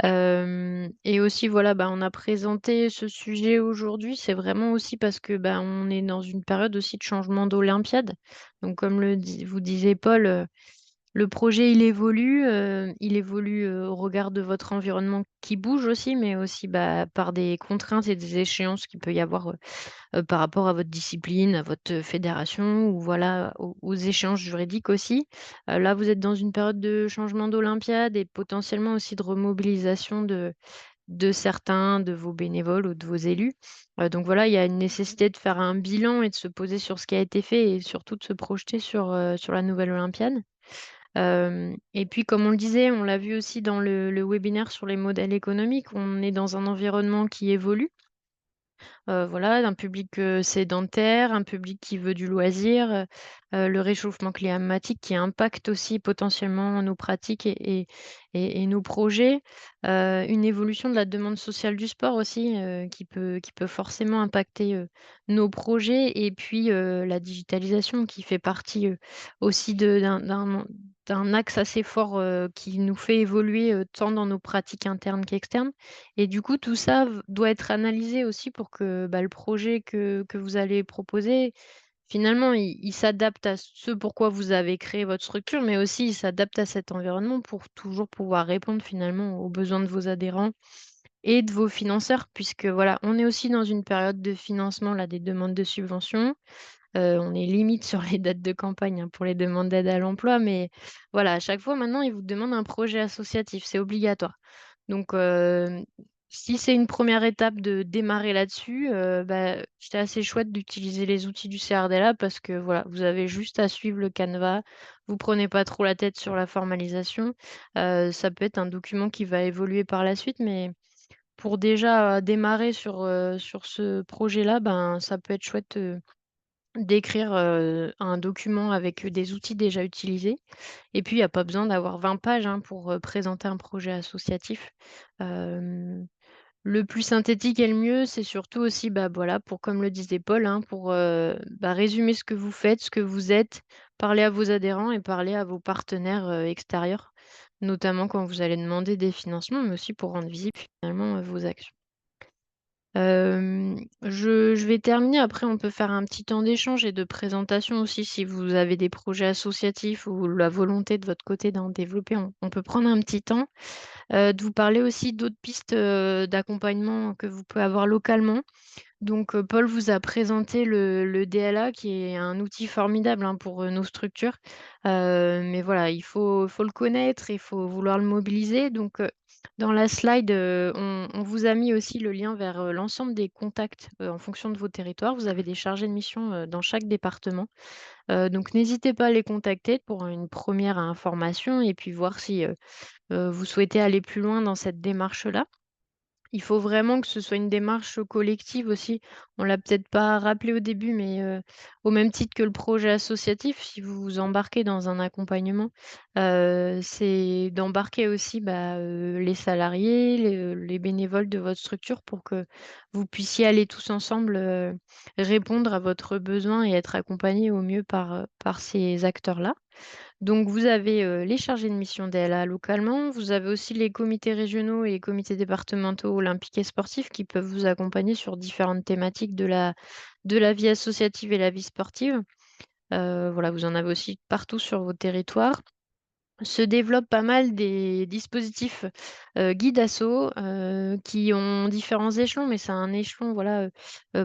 Et aussi, voilà, bah, on a présenté ce sujet aujourd'hui. C'est vraiment aussi parce que bah, on est dans une période aussi de changement d'Olympiade. Donc, comme vous disiez, Paul, le projet, il évolue au regard de votre environnement qui bouge aussi, mais aussi bah, par des contraintes et des échéances qu'il peut y avoir par rapport à votre discipline, à votre fédération ou voilà, aux échéances juridiques aussi. Là, vous êtes dans une période de changement d'Olympiade et potentiellement aussi de remobilisation de certains de vos bénévoles ou de vos élus. Donc voilà, il y a une nécessité de faire un bilan et de se poser sur ce qui a été fait et surtout de se projeter sur la nouvelle Olympiade. Et puis, comme on le disait, on l'a vu aussi dans le webinaire sur les modèles économiques, on est dans un environnement qui évolue. Voilà, d'un public, sédentaire, un public qui veut du loisir, le réchauffement climatique qui impacte aussi potentiellement nos pratiques et nos projets, une évolution de la demande sociale du sport aussi, qui peut forcément impacter, nos projets et puis, la digitalisation qui fait partie, aussi un axe assez fort, qui nous fait évoluer, tant dans nos pratiques internes qu'externes et du coup tout ça doit être analysé aussi pour que, bah, le projet que vous allez proposer, finalement, il s'adapte à ce pourquoi vous avez créé votre structure, mais aussi il s'adapte à cet environnement pour toujours pouvoir répondre finalement aux besoins de vos adhérents et de vos financeurs. Puisque voilà, on est aussi dans une période de financement là, des demandes de subventions. On est limite sur les dates de campagne, hein, pour les demandes d'aide à l'emploi, mais voilà, à chaque fois maintenant, ils vous demandent un projet associatif, c'est obligatoire. Donc, si c'est une première étape de démarrer là-dessus, bah, c'est assez chouette d'utiliser les outils du CRDLA parce que voilà, vous avez juste à suivre le canevas. Vous prenez pas trop la tête sur la formalisation. Ça peut être un document qui va évoluer par la suite, mais pour déjà, démarrer sur ce projet-là, ben, ça peut être chouette, d'écrire, un document avec, des outils déjà utilisés et puis il y a pas besoin d'avoir 20 pages, hein, pour, présenter un projet associatif. Hem, le plus synthétique et le mieux, c'est surtout aussi, bah, voilà, pour comme le disait Paul, hein, pour, bah, résumer ce que vous faites, ce que vous êtes, parler à vos adhérents et parler à vos partenaires, extérieurs, notamment quand vous allez demander des financements, mais aussi pour rendre visibles finalement, vos actions. Je vais terminer, après on peut faire un petit temps d'échange et de présentation aussi si vous avez des projets associatifs ou la volonté de votre côté d'en développer, on peut prendre un petit temps, de vous parler aussi d'autres pistes, d'accompagnement que vous pouvez avoir localement. Donc, Paul vous a présenté le DLA qui est un outil formidable, hein, pour, nos structures. Mais voilà, il faut le connaître, il faut vouloir le mobiliser. Donc, dans la slide, on vous a mis aussi le lien vers, l'ensemble des contacts, en fonction de vos territoires. Vous avez des chargés de mission, dans chaque département. Donc n'hésitez pas à les contacter pour une première information et puis voir si, vous souhaitez aller plus loin dans cette démarche-là. Il faut vraiment que ce soit une démarche collective aussi. On l'a peut-être pas rappelé au début, mais au même titre que le projet associatif, si vous vous embarquez dans un accompagnement, c'est d'embarquer aussi, bah, les salariés, les bénévoles de votre structure pour que vous puissiez aller tous ensemble, répondre à votre besoin et être accompagnés au mieux par ces acteurs-là. Donc vous avez, les chargés de mission DLA localement, vous avez aussi les comités régionaux et les comités départementaux olympiques et sportifs qui peuvent vous accompagner sur différentes thématiques de la vie associative et la vie sportive. Voilà, vous en avez aussi partout sur vos territoires. Se développent pas mal des dispositifs, guides asso, qui ont différents échelons, mais c'est un échelon, voilà,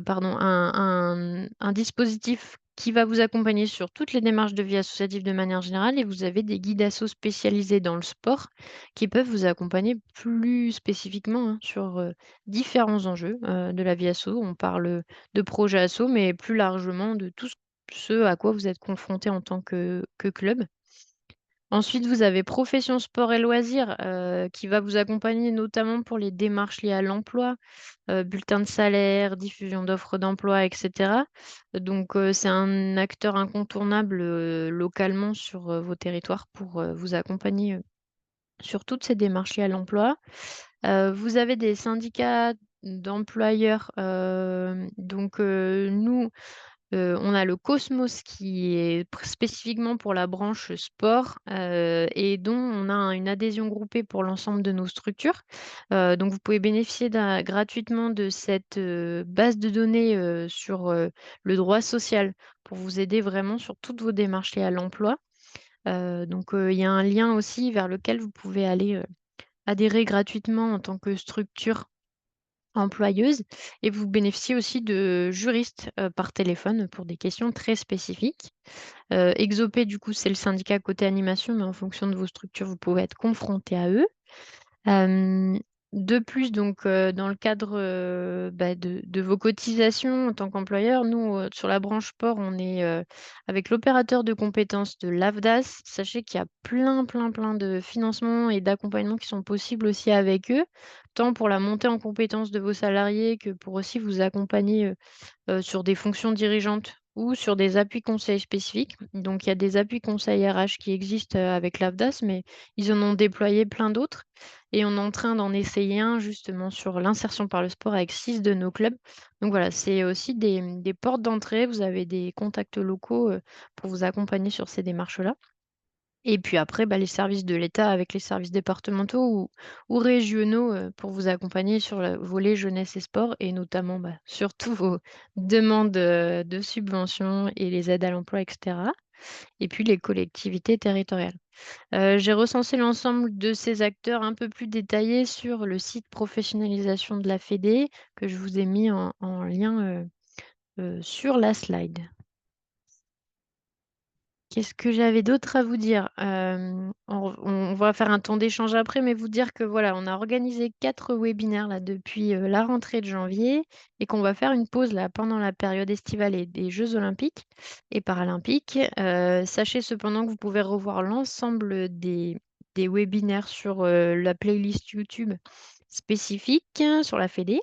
pardon, un dispositif qui va vous accompagner sur toutes les démarches de vie associative de manière générale et vous avez des guides asso spécialisés dans le sport qui peuvent vous accompagner plus spécifiquement, hein, sur, différents enjeux, de la vie asso. On parle, de projets asso, mais plus largement de tout ce à quoi vous êtes confrontés en tant que club. Ensuite, vous avez profession sport et loisirs, qui va vous accompagner notamment pour les démarches liées à l'emploi, bulletin de salaire, diffusion d'offres d'emploi et cetera. Donc, c'est un acteur incontournable, localement sur, vos territoires pour, vous accompagner, sur toutes ces démarches liées à l'emploi. Vous avez des syndicats d'employeurs, donc, nous, on a le Cosmos qui est spécifiquement pour la branche sport, et dont on a une adhésion groupée pour l'ensemble de nos structures. Donc vous pouvez bénéficier gratuitement de cette, base de données, sur, le droit social pour vous aider vraiment sur toutes vos démarches liées à l'emploi. Donc il y a un lien aussi vers lequel vous pouvez aller, adhérer gratuitement en tant que structure employeuse et vous bénéficiez aussi de juristes, par téléphone pour des questions très spécifiques. Exopé du coup, c'est le syndicat côté animation, mais en fonction de vos structures, vous pouvez être confronté à eux. Hem, de plus donc, dans le cadre, bah, de vos cotisations en tant qu'employeur, nous, sur la branche sport, on est, avec l'opérateur de compétences de l'AFDAS. Sachez qu'il y a plein, plein, plein de financements et d'accompagnements qui sont possibles aussi avec eux, tant pour la montée en compétences de vos salariés que pour aussi vous accompagner, sur des fonctions dirigeantes ou sur des appuis conseils spécifiques. Donc il y a des appuis conseils RH qui existent, avec l'AFDAS, mais ils en ont déployé plein d'autres et on est en train d'en essayer un justement sur l'insertion par le sport avec 6 de nos clubs. Donc voilà, c'est aussi des portes d'entrée. Vous avez des contacts locaux, pour vous accompagner sur ces démarches-là. Et puis après, les services de l'État avec les services départementaux ou régionaux pour vous accompagner sur le volet jeunesse et sport et notamment surtout vos demandes de subventions et les aides à l'emploi, etc. Et puis les collectivités territoriales. J'ai recensé l'ensemble de ces acteurs un peu plus détaillés sur le site professionnalisation de la Fédé que je vous ai mis en lien sur la slide. Qu'est-ce que j'avais d'autre à vous dire? On va faire un temps d'échange après, mais vous dire que voilà, on a organisé 4 webinaires là depuis, la rentrée de janvier et qu'on va faire une pause là pendant la période estivale et des jeux olympiques et paralympiques. Sachez cependant que vous pouvez revoir l'ensemble des webinaires sur, la playlist YouTube spécifique sur la Fédé.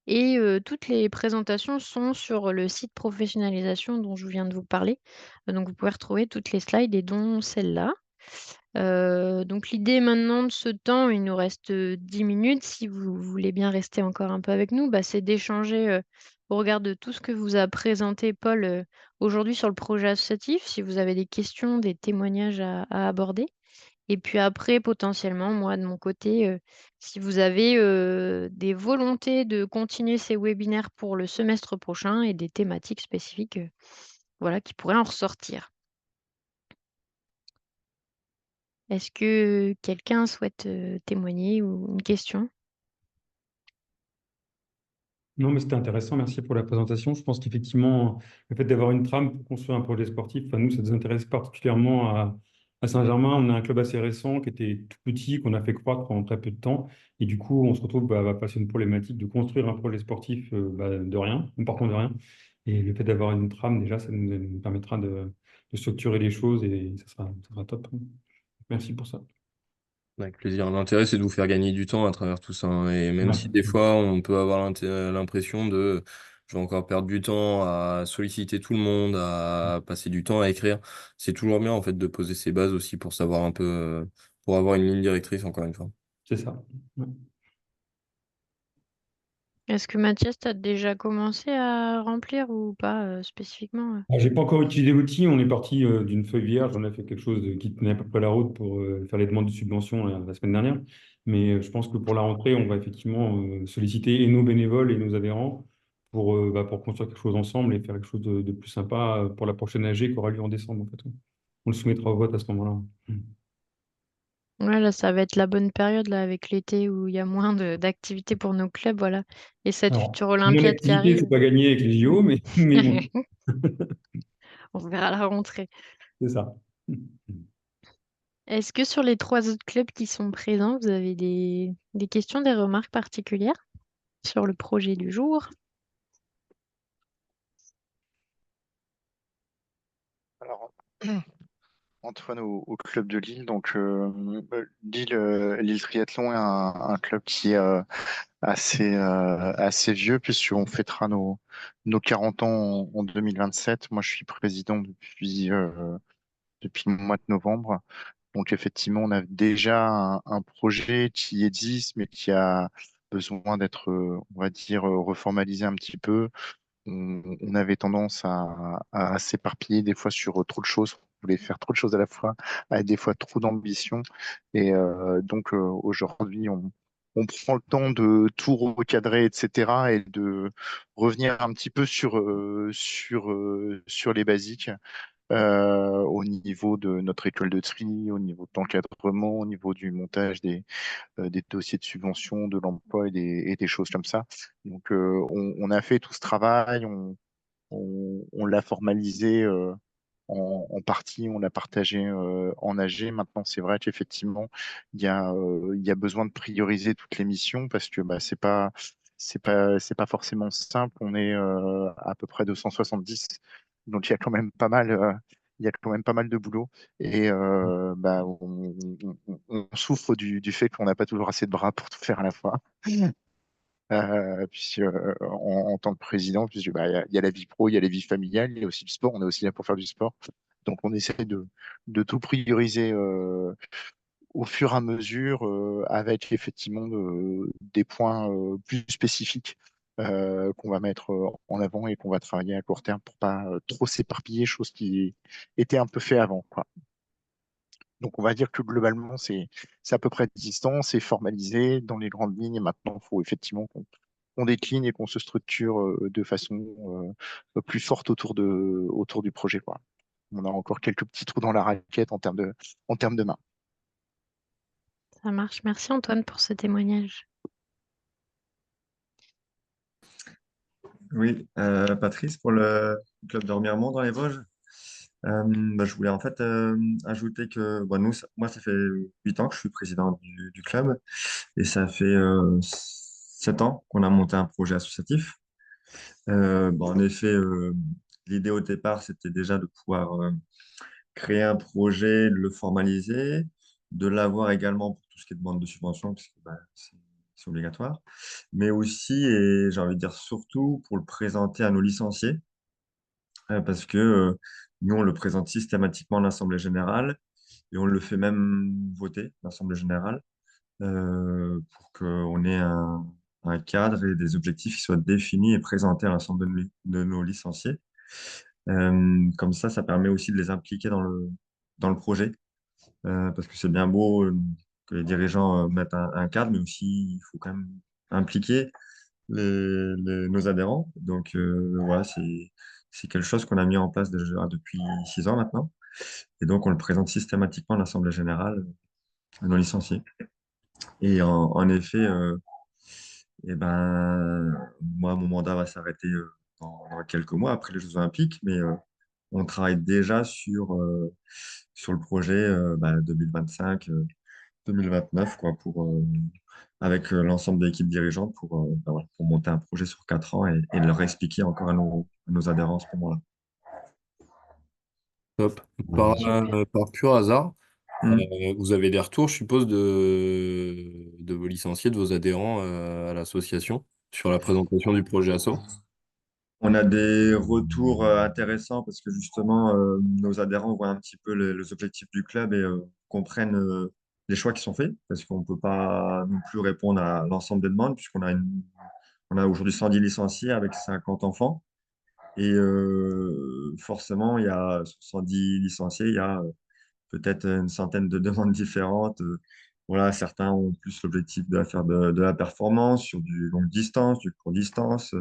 Et toutes les présentations sont sur le site professionnalisation dont je viens de vous parler. Donc vous pouvez retrouver toutes les slides et dont celle-là. Donc l'idée maintenant de ce temps, il nous reste, 10 minutes si vous voulez bien rester encore un peu avec nous, c'est d'échanger, au regard de tout ce que vous a présenté Paul, aujourd'hui sur le projet associatif, si vous avez des questions, des témoignages à aborder. Et puis après, potentiellement, moi, de mon côté, si vous avez, des volontés de continuer ces webinaires pour le semestre prochain et des thématiques spécifiques, voilà, qui pourraient en ressortir. Est-ce que quelqu'un souhaite, témoigner ou une question? Non, mais c'était intéressant. Merci pour la présentation. Je pense qu'effectivement, le fait d'avoir une trame pour construire un projet sportif, enfin, nous, ça nous intéresse particulièrement à Saint-Germain. On a un club assez récent qui était tout petit, qu'on a fait croître en très peu de temps. Et du coup, on se retrouve face à une problématique de construire un projet sportif de rien, en partant de rien. Et le fait d'avoir une trame, déjà, ça nous permettra de structurer les choses et ça sera top. Merci pour ça. Avec plaisir. L'intérêt, c'est de vous faire gagner du temps à travers tout ça, hein. Et même Ouais. si des fois, on peut avoir l'impression de je vais encore perdre du temps à solliciter tout le monde, à passer du temps à écrire, c'est toujours bien en fait de poser ses bases aussi pour savoir un peu, pour avoir une ligne directrice encore une fois. C'est ça. Ouais. Est-ce que Mathias, tu as déjà commencé à remplir ou pas, spécifiquement? J'ai pas encore utilisé l'outil, on est parti d'une feuille vierge, on a fait quelque chose qui tenait à peu près la route pour faire les demandes de subvention la semaine dernière. Mais je pense que pour la rentrée, on va effectivement solliciter et nos bénévoles et nos adhérents pour construire quelque chose ensemble et faire quelque chose de plus sympa pour la prochaine AG qui aura lieu en décembre, en fait. On le soumettra au vote à ce moment-là. Ouais, là, ça va être la bonne période là avec l'été où il y a moins d'activités pour nos clubs, voilà. Et cette Alors, future mon olympiade qui activité, arrive, c'est pas gagné avec les JO, mais bon, on verra à la rentrée. c'est ça. Est-ce que sur les 3 autres clubs qui sont présents, vous avez des questions, des remarques particulières sur le projet du jour? Alors, Antoine au club de Lille. Donc, Lille Triathlon est un club qui est assez vieux puisqu'on fêtera nos 40 ans en 2027. Moi, je suis président depuis le mois de novembre. Donc, effectivement, on a déjà un projet qui existe, mais qui a besoin d'être, on va dire, reformalisé un petit peu. On avait tendance à s'éparpiller des fois sur trop de choses. On voulait faire trop de choses à la fois, avec des fois trop d'ambition. Et donc aujourd'hui, on prend le temps de tout recadrer, etc., et de revenir un petit peu sur les basiques au niveau de notre école de tri, au niveau de l'encadrement, au niveau du montage des dossiers de subvention, de l'emploi et des choses comme ça. Donc, on a fait tout ce travail, on l'a formalisé en partie, on l'a partagé en AG. Maintenant, c'est vrai qu'effectivement, il y a besoin de prioriser toutes les missions parce que c'est pas forcément simple. On est à peu près 270, donc il y a quand même pas mal de boulot et on souffre du fait qu'on n'a pas toujours assez de bras pour tout faire à la fois. Puis, en tant que président, puisque il y a la vie pro, il y a la vie familiale, il y a aussi le sport. On est aussi là pour faire du sport. Donc, on essaie de tout prioriser au fur et à mesure, avec effectivement des points plus spécifiques qu'on va mettre en avant et qu'on va travailler à court terme pour pas trop s'éparpiller, chose qui était un peu fait avant, quoi. Donc, on va dire que globalement, c'est à peu près existant, c'est formalisé dans les grandes lignes. Et maintenant, il faut effectivement qu'on décline et qu'on se structure de façon plus forte autour du projet, quoi. On a encore quelques petits trous dans la raquette en termes de main. Ça marche. Merci Antoine pour ce témoignage. Oui, Patrice, pour le club de Remiremont dans les Vosges. Je voulais en fait ajouter que moi, ça fait 8 ans que je suis président du club et ça fait 7 ans qu'on a monté un projet associatif. En effet, l'idée au départ, c'était déjà de pouvoir créer un projet, de le formaliser, de l'avoir également pour tout ce qui est demande de subvention, parce que c'est obligatoire, mais aussi, et j'ai envie de dire surtout, pour le présenter à nos licenciés, parce que nous, on le présente systématiquement à l'Assemblée générale et on le fait même voter, l'Assemblée générale, pour qu'on ait un cadre et des objectifs qui soient définis et présentés à l'ensemble de nos licenciés. Comme ça permet aussi de les impliquer dans le projet, parce que c'est bien beau que les dirigeants mettent un cadre, mais aussi il faut quand même impliquer nos adhérents. Donc voilà, c'est quelque chose qu'on a mis en place déjà depuis 6 ans maintenant. Et donc on le présente systématiquement à l'Assemblée générale à nos licenciés. Et en effet, moi, mon mandat va s'arrêter dans quelques mois après les Jeux Olympiques, mais on travaille déjà sur le projet 2025, 2029, quoi, avec l'ensemble de l'équipe dirigeante pour monter un projet sur 4 ans et leur expliquer encore à nos adhérents à ce moment-là. Top. Par, Super. par pur hasard, Mm. vous avez des retours, je suppose, de vos licenciés, de vos adhérents à l'association sur la présentation du projet asso? On a des retours intéressants parce que justement, nos adhérents voient un petit peu les objectifs du club et comprennent les choix qui sont faits parce qu'on ne peut pas non plus répondre à l'ensemble des demandes on a aujourd'hui 110 licenciés avec 50 enfants. Et forcément, il y a sur 110 licenciés, il y a peut-être une centaine de demandes différentes. Voilà, certains ont plus l'objectif de faire de la performance sur du longue distance, du court distance.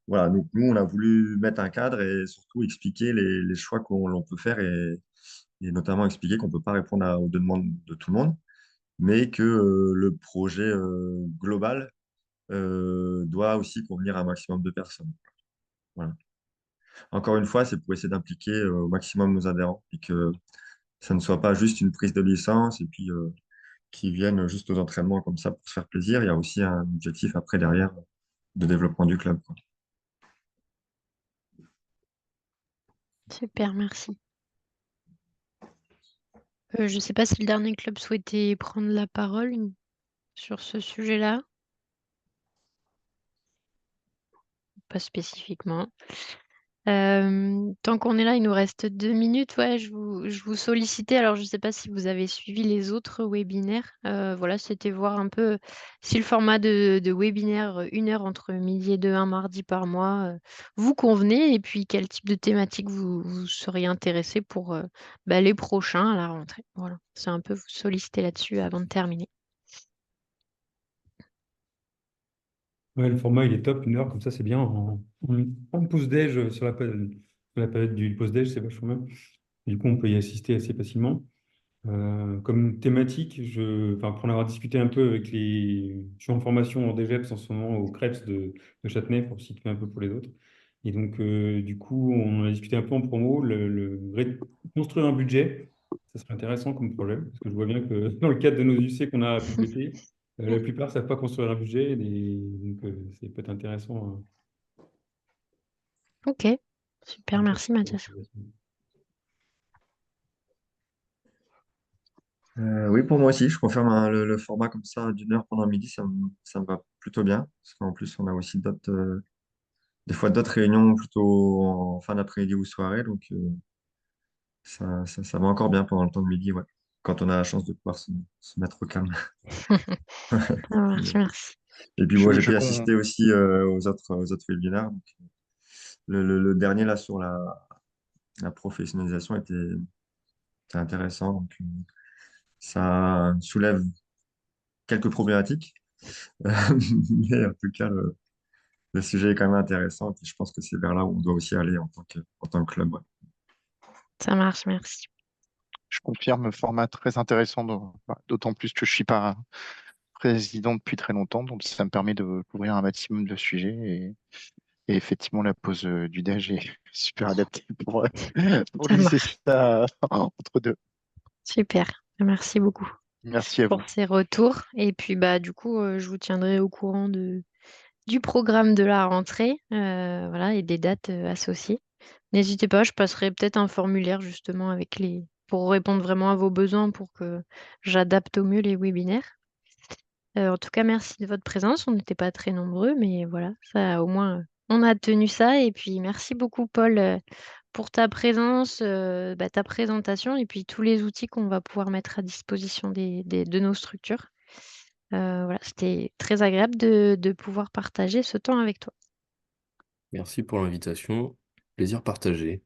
Voilà, donc nous, on a voulu mettre un cadre et surtout expliquer les choix qu'on l'on peut faire et notamment expliquer qu'on ne peut pas répondre aux demandes de tout le monde, mais que le projet global doit aussi convenir à un maximum de personnes. Voilà. Encore une fois, c'est pour essayer d'impliquer au maximum nos adhérents et que ça ne soit pas juste une prise de licence et puis qu'ils viennent juste aux entraînements comme ça pour se faire plaisir. Il y a aussi un objectif après derrière de développement du club, quoi. Super, merci. Je ne sais pas si le dernier club souhaitait prendre la parole sur ce sujet-là, pas spécifiquement. Tant qu'on est là, il nous reste 2 minutes. Ouais, je vous sollicitais. Alors, je ne sais pas si vous avez suivi les autres webinaires. Voilà, c'était voir un peu si le format de webinaire 1 heure entre midi et 2, un mardi par mois, vous convenait et puis quel type de thématique vous seriez intéressé pour les prochains à la rentrée. Voilà, c'est un peu vous solliciter là-dessus avant de terminer. Ouais, le format, il est top, 1 heure, comme ça, c'est bien. En pause-déj, sur la période du pause-déj, c'est vachement bien. Du coup, on peut y assister assez facilement. Comme thématique, enfin, pour en avoir discuté un peu avec je suis en formation en DGEPS en ce moment au CREPS de Châtenay, pour situer un peu pour les autres. Et donc, du coup, on en a discuté un peu en promo, construire un budget, ça serait intéressant comme projet, parce que je vois bien que dans le cadre de nos UC qu'on a publiés, la plupart ne savent pas construire un budget, donc c'est peut-être intéressant. Ok, super, merci Mathias. Oui, pour moi aussi, je confirme hein, le format comme ça d'1 heure pendant midi, ça me va plutôt bien. Parce qu'en plus, on a aussi des fois d'autres réunions plutôt en fin d'après-midi ou soirée. Donc, ça va encore bien pendant le temps de midi, ouais, quand on a la chance de pouvoir se mettre au calme. Ça marche, merci. Et puis, moi, Je, j'ai je pu con- assister aussi aux autres webinaires. Donc, le dernier, là, sur la professionnalisation était intéressant. Donc, ça soulève quelques problématiques, mais en tout cas, le sujet est quand même intéressant. Et je pense que c'est vers là où on doit aussi aller en tant que club. Ouais. Ça marche, merci. Je confirme, format très intéressant, d'autant plus que je suis pas président depuis très longtemps, donc ça me permet de couvrir un maximum de sujets. Et effectivement, la pause du déj est super adaptée pour Ça lisser marche. ça entre deux. Super. Merci beaucoup Merci à pour vous. ces retours. Et puis, bah, du coup, je vous tiendrai au courant du programme de la rentrée, voilà, et des dates associées. N'hésitez pas, je passerai peut-être un formulaire justement pour répondre vraiment à vos besoins pour que j'adapte au mieux les webinaires. En tout cas, merci de votre présence. On n'était pas très nombreux, mais voilà, ça au moins, on a tenu ça. Et puis, merci beaucoup, Paul, pour ta présence, ta présentation et puis tous les outils qu'on va pouvoir mettre à disposition de nos structures. Voilà, c'était très agréable de pouvoir partager ce temps avec toi. Merci pour l'invitation. Plaisir partagé.